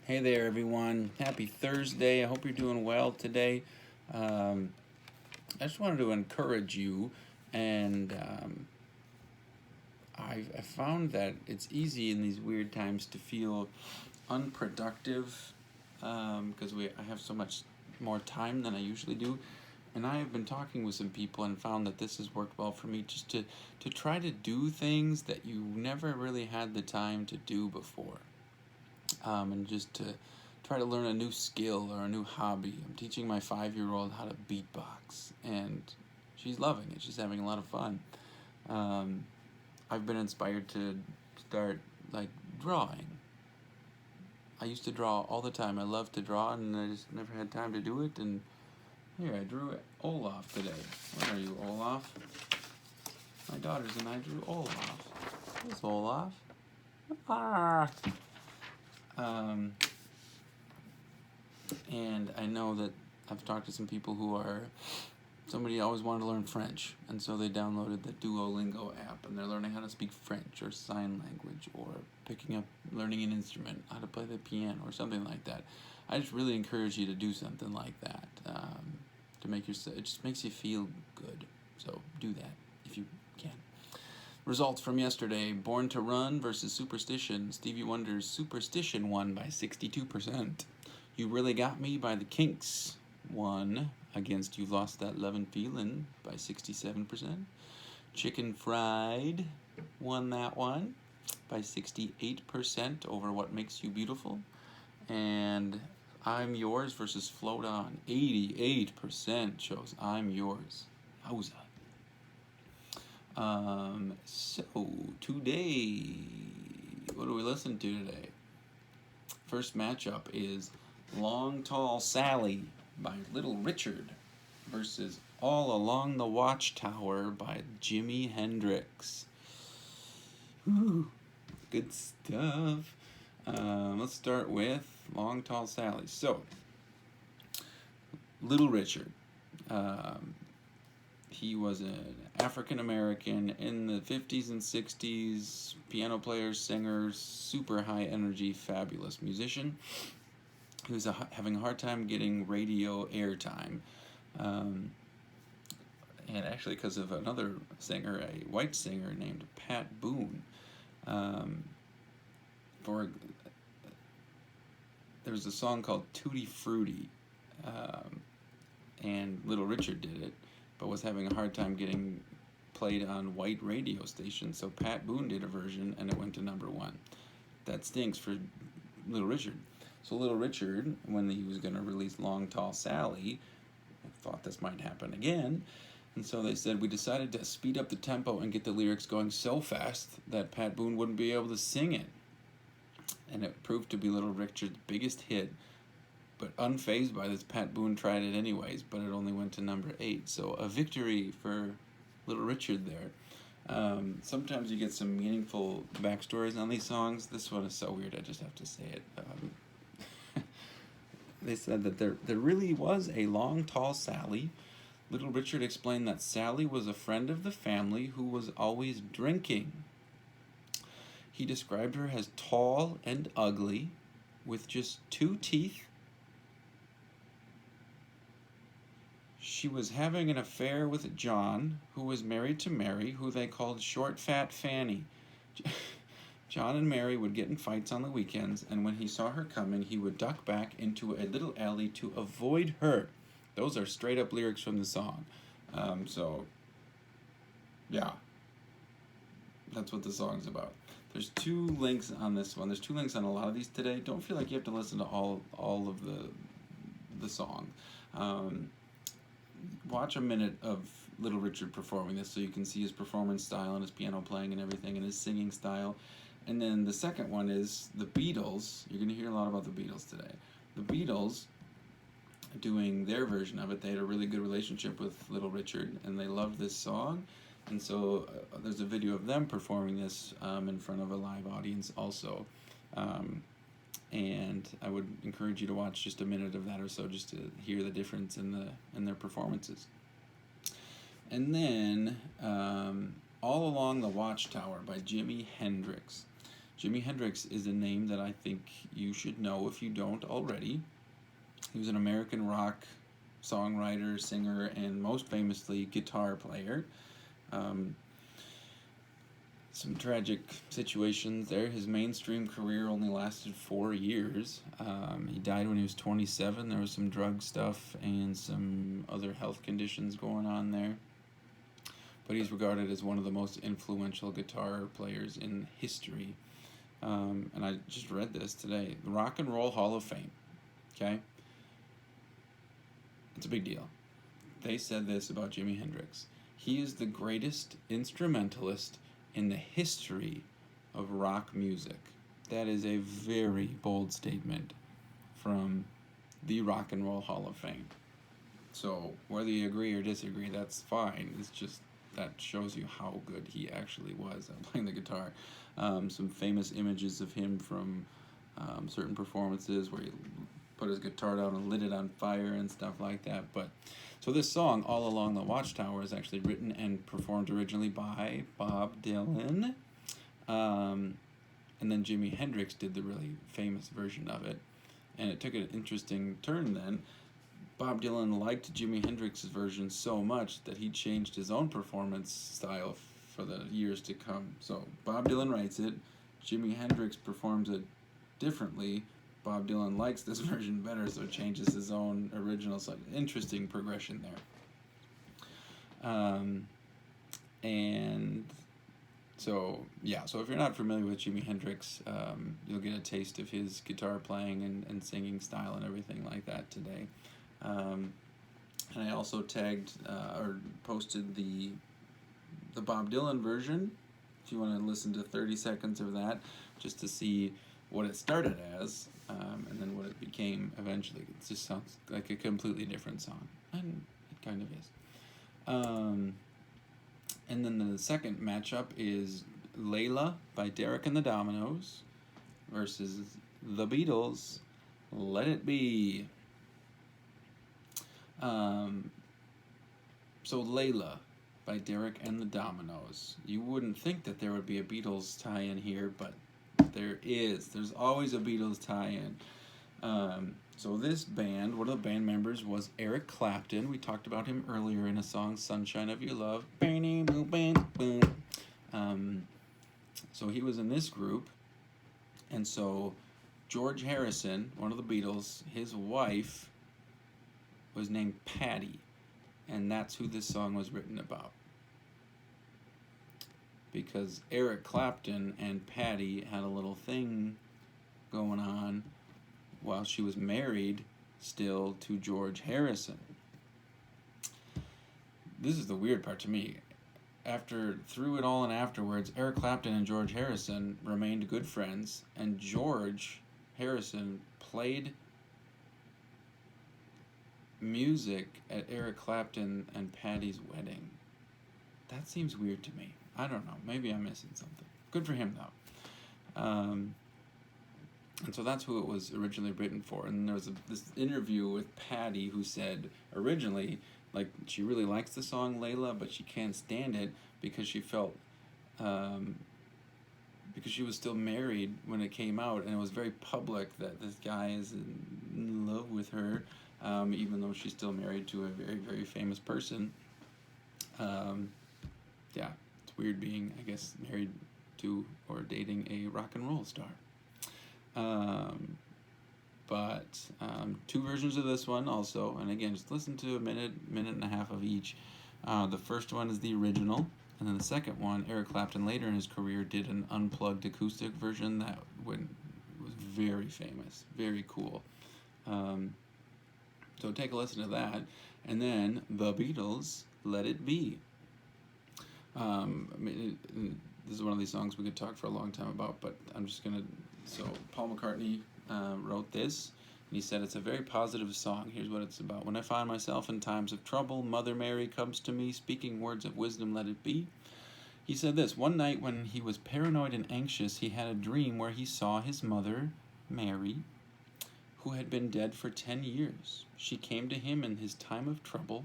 Hey there, everyone. Happy Thursday. I hope you're doing well today. Um, I just wanted to encourage you, and I found that it's easy in these weird times to feel unproductive because I have so much more time than I usually do. And I have been talking with some people and found that this has worked well for me just to try to do things that you never really had the time to do before. And just to try to learn a new skill or a new hobby. I'm teaching my 5-year-old how to beatbox, and she's loving it. She's having a lot of fun. Um, I've been inspired to start like drawing. I used to draw all the time. I love to draw, and I just never had time to do it. And here, I drew Olaf today. Where are you, Olaf? My daughters and I drew Olaf. There's Olaf. Ah. Um, and I know that I've talked to some people who are, somebody always wanted to learn French, and so they downloaded the Duolingo app, and they're learning how to speak French or sign language or learning an instrument, how to play the piano or something like that. I just really encourage you to do something like that to make yourself, it just makes you feel good. So do that if you can. Results from yesterday: Born to Run versus Superstition. Stevie Wonder's Superstition won by 62%. You Really Got Me by the Kinks won against You Lost That Lovin' Feelin' by 67%. Chicken Fried won that one by 68% over What Makes You Beautiful. And I'm Yours versus Float On. 88% chose I'm Yours. Howza. So today, what do we listen to today? First matchup is Long Tall Sally by Little Richard versus All Along the Watchtower by Jimi Hendrix. Ooh, good stuff. Let's start with Long Tall Sally. So, Little Richard. He was an African American in the 50s and 60s, piano player, singer, super high energy, fabulous musician. He was having a hard time getting radio airtime. And actually, because of another singer, a white singer named Pat Boone. There was a song called Tutti Frutti, and Little Richard did it, but was having a hard time getting played on white radio stations, so Pat Boone did a version, and it went to #1. That stinks for Little Richard. So Little Richard, when he was going to release Long Tall Sally, thought this might happen again, and so they said, we decided to speed up the tempo and get the lyrics going so fast that Pat Boone wouldn't be able to sing it. And it proved to be Little Richard's biggest hit, but unfazed by this, Pat Boone tried it anyways, but it only went to #8. So a victory for Little Richard there. Sometimes you get some meaningful backstories on these songs. This one is so weird, I just have to say it. They said that there really was a long, tall Sally. Little Richard explained that Sally was a friend of the family who was always drinking. He described her as tall and ugly, with just 2 teeth. She was having an affair with John, who was married to Mary, who they called Short Fat Fanny. John and Mary would get in fights on the weekends, and when he saw her coming, he would duck back into a little alley to avoid her. Those are straight up lyrics from the song. So, yeah. That's what the song's about. There's 2 links on this one. There's 2 links on a lot of these today. Don't feel like you have to listen to all of the song. Watch a minute of Little Richard performing this so you can see his performance style and his piano playing and everything and his singing style. And then the second one is the Beatles. You're going to hear a lot about the Beatles today. The Beatles doing their version of it. They had a really good relationship with Little Richard, and they loved this song. And so there's a video of them performing this in front of a live audience also. And I would encourage you to watch just a minute of that or so just to hear the difference in their performances. And then All Along the Watchtower by Jimi Hendrix. Jimi Hendrix is a name that I think you should know if you don't already. He was an American rock songwriter, singer, and most famously guitar player. Some tragic situations there. His mainstream career only lasted 4 years. He died when he was 27. There was some drug stuff and some other health conditions going on there. But he's regarded as one of the most influential guitar players in history. And I just read this today. The Rock and Roll Hall of Fame. Okay? It's a big deal. They said this about Jimi Hendrix. He is the greatest instrumentalist in the history of rock music. That is a very bold statement from the Rock and Roll Hall of Fame. So whether you agree or disagree, that's fine. It's just that shows you how good he actually was at playing the guitar. Some famous images of him from certain performances where he put his guitar down and lit it on fire and stuff like that. But so this song, All Along the Watchtower, is actually written and performed originally by Bob Dylan. And then Jimi Hendrix did the really famous version of it. And it took an interesting turn then. Bob Dylan liked Jimi Hendrix's version so much that he changed his own performance style for the years to come. So Bob Dylan writes it, Jimi Hendrix performs it differently. Bob Dylan likes this version better, so changes his own original. So interesting progression there. And so, yeah, so if you're not familiar with Jimi Hendrix, you'll get a taste of his guitar playing and singing style and everything like that today. And I also tagged or posted the Bob Dylan version, if you want to listen to 30 seconds of that, just to see what it started as, and then what it became eventually. It just sounds like a completely different song, and it kind of is. And then the second matchup is Layla by Derek and the Dominoes versus The Beatles, Let It Be. So Layla by Derek and the Dominoes. You wouldn't think that there would be a Beatles tie-in here, but there is. There's always a Beatles tie-in. So this band, one of the band members was Eric Clapton. We talked about him earlier in a song, Sunshine of Your Love. So he was in this group. And so George Harrison, one of the Beatles, his wife was named Patty. And that's who this song was written about. Because Eric Clapton and Patty had a little thing going on while she was married still to George Harrison. This is the weird part to me. Through it all and afterwards, Eric Clapton and George Harrison remained good friends, and George Harrison played music at Eric Clapton and Patty's wedding. That seems weird to me. I don't know. Maybe I'm missing something. Good for him, though. And so that's who it was originally written for. And there was this interview with Patty who said originally, like, she really likes the song Layla, but she can't stand it because she felt, because she was still married when it came out, and it was very public that this guy is in love with her, even though she's still married to a very, very famous person. Yeah, it's weird being, I guess, married to or dating a rock and roll star. But two versions of this one also, and again, just listen to a minute and a half of each. The first one is the original, and then the second one, Eric Clapton later in his career did an unplugged acoustic version that was very famous, very cool. So take a listen to that, and then The Beatles, Let It Be. This is one of these songs we could talk for a long time about, but I'm just gonna. So Paul McCartney wrote this, and he said it's a very positive song. Here's what it's about. When I find myself in times of trouble, Mother Mary comes to me, speaking words of wisdom, let it be. He said this, one night when he was paranoid and anxious, he had a dream where he saw his mother, Mary, who had been dead for 10 years. She came to him in his time of trouble,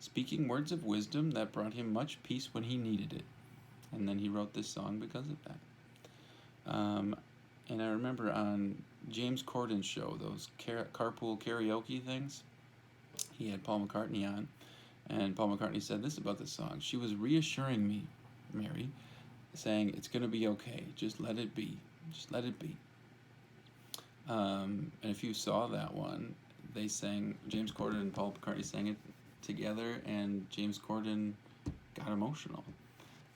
speaking words of wisdom that brought him much peace when he needed it. And then he wrote this song because of that. And I remember on James Corden's show, those carpool karaoke things, he had Paul McCartney on, and Paul McCartney said this about the song: "She was reassuring me, Mary, saying it's gonna be okay. Just let it be. Just let it be." And if you saw that one, they sang, James Corden and Paul McCartney sang it together, and James Corden got emotional.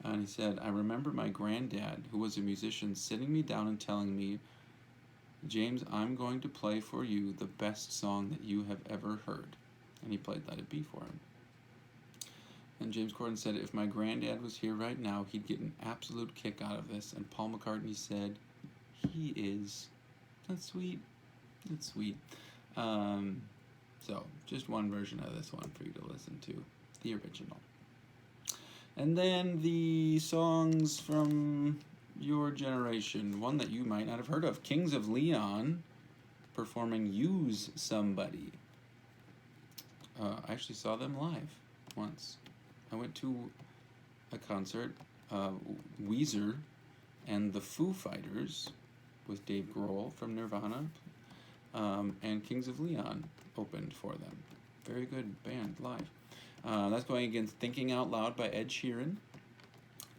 And he said, "I remember my granddad, who was a musician, sitting me down and telling me, 'James, I'm going to play for you the best song that you have ever heard.'" And he played Let It Be for him. And James Corden said, "If my granddad was here right now, he'd get an absolute kick out of this." And Paul McCartney said, "He is." That's sweet. That's sweet. So, just one version of this one for you to listen to, the original. And then the songs from your generation, one that you might not have heard of, Kings of Leon performing Use Somebody. I actually saw them live once. I went to a concert, Weezer and the Foo Fighters with Dave Grohl from Nirvana, and Kings of Leon opened for them. Very good band live. That's going against Thinking Out Loud by Ed Sheeran.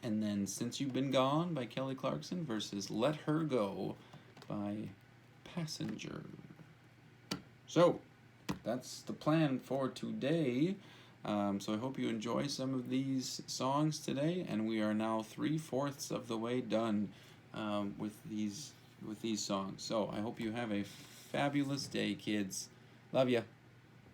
And then Since You've Been Gone by Kelly Clarkson versus Let Her Go by Passenger. So, that's the plan for today. So I hope you enjoy some of these songs today. And we are now 3/4 of the way done with these songs. So I hope you have a fabulous day, kids. Love ya.